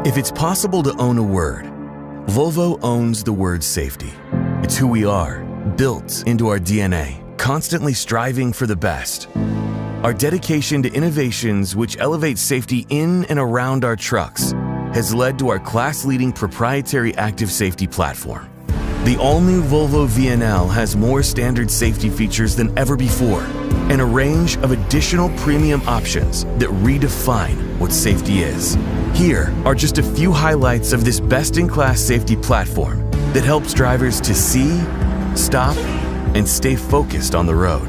If it's possible to own a word, Volvo owns the word safety. It's who we are, built into our DNA, constantly striving for the best. Our dedication to innovations which elevate safety in and around our trucks has led to our class-leading proprietary active safety platform. The all-new Volvo VNL has more standard safety features than ever before and a range of additional premium options that redefine what safety is. Here are just a few highlights of this best-in-class safety platform that helps drivers to see, stop, and stay focused on the road.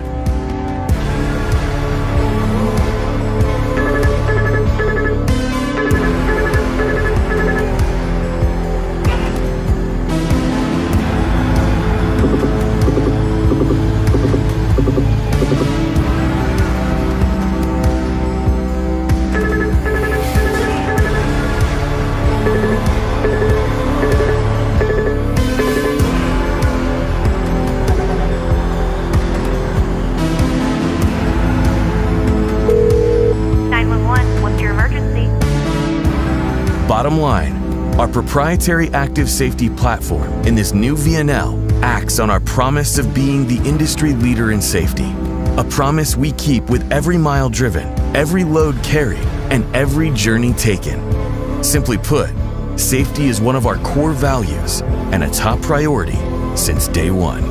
Bottom line, our proprietary active safety platform in this new VNL acts on our promise of being the industry leader in safety. A promise we keep with every mile driven, every load carried, and every journey taken. Simply put, safety is one of our core values and a top priority since day one.